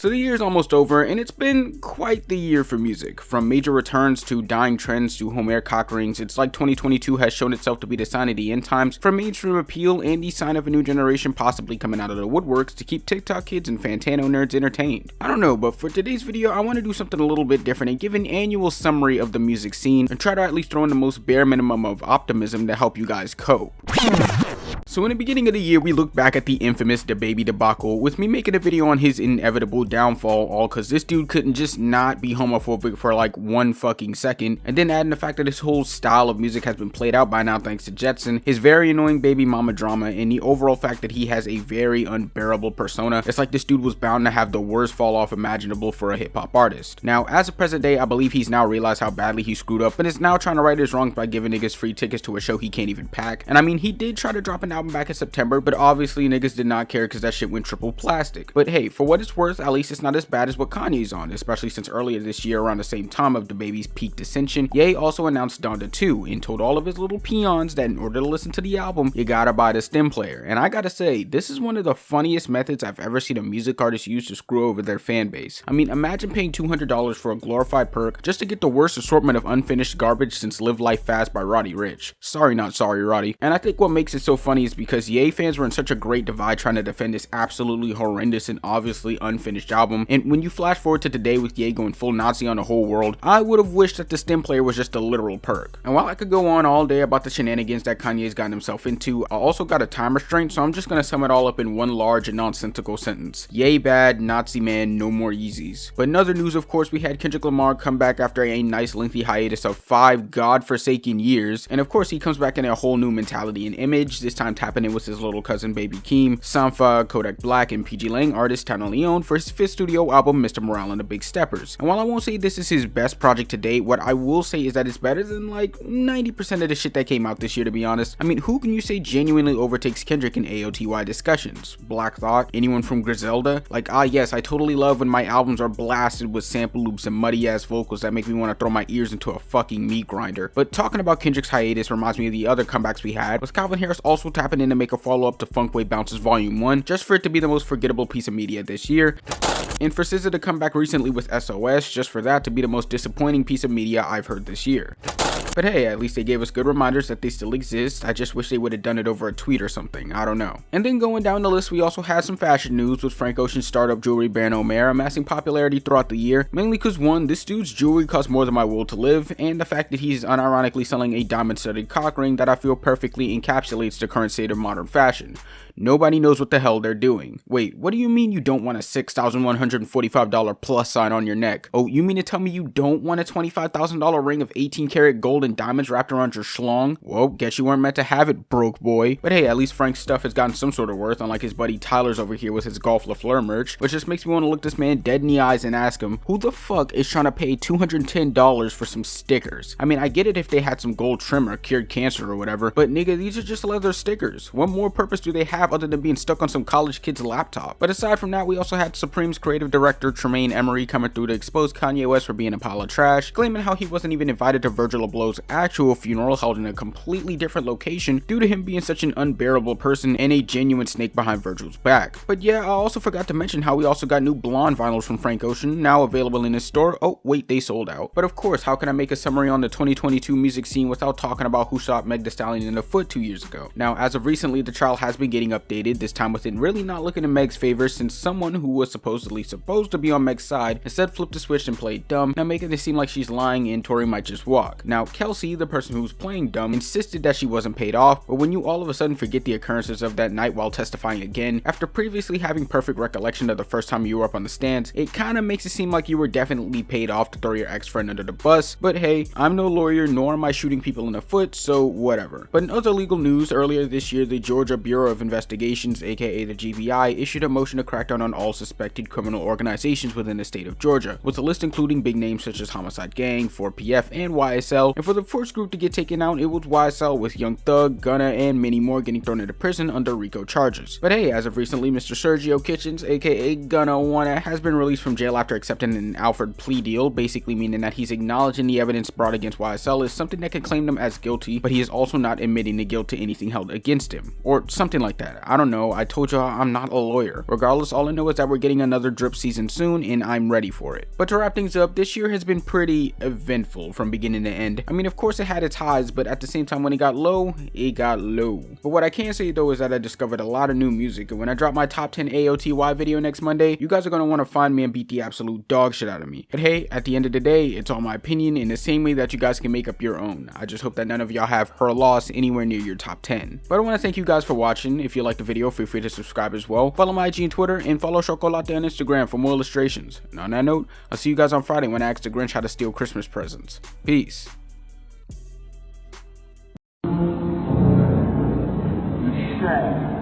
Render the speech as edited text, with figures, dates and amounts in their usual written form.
So the year is almost over, and it's been quite the year for music. From major returns to dying trends to Homer cock rings, it's like 2022 has shown itself to be the sign of the end times for mainstream appeal and the sign of a new generation possibly coming out of the woodworks to keep TikTok kids and Fantano nerds entertained. I don't know, but for today's video, I want to do something a little bit different and give an annual summary of the music scene and try to at least throw in the most bare minimum of optimism to help you guys cope. So in the beginning of the year, we look back at the infamous DaBaby debacle, with me making a video on his inevitable downfall, all cause this dude couldn't just not be homophobic for like 1 fucking second, and then adding the fact that his whole style of music has been played out by now thanks to Jetson, his very annoying baby mama drama, and the overall fact that he has a very unbearable persona. It's like this dude was bound to have the worst fall off imaginable for a hip hop artist. Now, as of present day, I believe he's now realized how badly he screwed up and is now trying to right his wrongs by giving niggas free tickets to a show he can't even pack. And I mean, he did try to drop an album back in September, but obviously niggas did not care because that shit went triple plastic. But hey, for what it's worth, at least it's not as bad as what Kanye's on, especially since earlier this year around the same time of DaBaby's peak dissension, Ye also announced Donda 2 and told all of his little peons that in order to listen to the album, you gotta buy the stem player. And I gotta say, this is one of the funniest methods I've ever seen a music artist use to screw over their fan base. I mean, imagine paying $200 for a glorified perk just to get the worst assortment of unfinished garbage since Live Life Fast by Roddy Ricch. Sorry, not sorry, Roddy. And I think what makes it so funny is because Ye fans were in such a great divide trying to defend this absolutely horrendous and obviously unfinished album, and when you flash forward to today with Ye going full Nazi on the whole world, I would have wished that the stem player was just a literal perk. And while I could go on all day about the shenanigans that Kanye's gotten himself into, I also got a time restraint, so I'm just gonna sum it all up in one large and nonsensical sentence. Ye bad, Nazi man, no more Yeezys. But in other news, of course, we had Kendrick Lamar come back after a nice lengthy hiatus of 5 godforsaken years, and of course he comes back in a whole new mentality and image, this time tapping in with his little cousin Baby Keem, Sampha, Kodak Black, and PG Lang artist Tana Leon for his 5th studio album Mr. Morale and the Big Steppers. And while I won't say this is his best project to date, what I will say is that it's better than like 90% of the shit that came out this year, to be honest. I mean, who can you say genuinely overtakes Kendrick in AOTY discussions? Black Thought? Anyone from Griselda? Like, yes, I totally love when my albums are blasted with sample loops and muddy ass vocals that make me want to throw my ears into a fucking meat grinder. But talking about Kendrick's hiatus reminds me of the other comebacks we had, with Kelsey Harris also tapping in to make a follow-up to Funkway Bounce's Volume 1, just for it to be the most forgettable piece of media this year, and for SZA to come back recently with SOS, just for that to be the most disappointing piece of media I've heard this year. But hey, at least they gave us good reminders that they still exist. I just wish they would have done it over a tweet or something, I don't know. And then going down the list, we also had some fashion news, with Frank Ocean's startup jewelry brand Omer amassing popularity throughout the year, mainly because one, this dude's jewelry costs more than my will to live, and the fact that he's unironically selling a diamond-studded cock ring that I feel perfectly encapsulates the current state of modern fashion. Nobody knows what the hell they're doing. Wait, what do you mean you don't want a $6,145 plus sign on your neck? Oh, you mean to tell me you don't want a $25,000 ring of 18 karat gold and diamonds wrapped around your schlong? Well, guess you weren't meant to have it, broke boy. But hey, at least Frank's stuff has gotten some sort of worth, unlike his buddy Tyler's over here with his Golf LaFleur merch, which just makes me want to look this man dead in the eyes and ask him, who the fuck is trying to pay $210 for some stickers? I mean, I get it if they had some gold trim or cured cancer or whatever, but nigga, these are just leather stickers. What more purpose do they have other than being stuck on some college kid's laptop? But aside from that, we also had Supreme's creative director Tremaine Emory coming through to expose Kanye West for being a pile of trash, claiming how he wasn't even invited to Virgil Abloh's actual funeral held in a completely different location due to him being such an unbearable person and a genuine snake behind Virgil's back. But yeah, I also forgot to mention how we also got new blonde vinyls from Frank Ocean, now available in his store. Oh wait, they sold out. But of course, how can I make a summary on the 2022 music scene without talking about who shot Meg The Stallion in the foot 2 years ago? Now, as of recently, the trial has been getting updated, this time with it really not looking in Meg's favor, since someone who was supposedly supposed to be on Meg's side instead flipped the switch and played dumb, now making it seem like she's lying and Tory might just walk. Now, Kelsey, the person who's playing dumb, insisted that she wasn't paid off, but when you all of a sudden forget the occurrences of that night while testifying again, after previously having perfect recollection of the first time you were up on the stands, it kinda makes it seem like you were definitely paid off to throw your ex-friend under the bus. But hey, I'm no lawyer, nor am I shooting people in the foot, so whatever. But in other legal news, earlier this year, the Georgia Bureau of Investigations, aka the GBI, issued a motion to crack down on all suspected criminal organizations within the state of Georgia, with a list including big names such as Homicide Gang, 4PF, and YSL, and for For the first group to get taken out, it was YSL, with Young Thug, Gunna, and many more getting thrown into prison under Rico charges. But hey, as of recently, Mr. Sergio Kitchens, aka Gunna Wanna, has been released from jail after accepting an Alfred plea deal, basically meaning that he's acknowledging the evidence brought against YSL is something that can claim them as guilty, but he is also not admitting the guilt to anything held against him, or something like that. I don't know, I told y'all I'm not a lawyer. Regardless, all I know is that we're getting another drip season soon, and I'm ready for it. But to wrap things up, this year has been pretty eventful from beginning to end. I mean, of course it had its highs, but at the same time, when it got low, it got low. But what I can say though is that I discovered a lot of new music, and when I drop my top 10 AOTY video next Monday, you guys are going to want to find me and beat the absolute dog shit out of me. But hey, at the end of the day, it's all my opinion in the same way that you guys can make up your own. I just hope that none of y'all have her loss anywhere near your top 10. But I want to thank you guys for watching. If you liked the video, feel free to subscribe as well. Follow my IG and Twitter, and follow Chocolate on Instagram for more illustrations. And on that note, I'll see you guys on Friday when I ask the Grinch how to steal Christmas presents. Peace. Sad.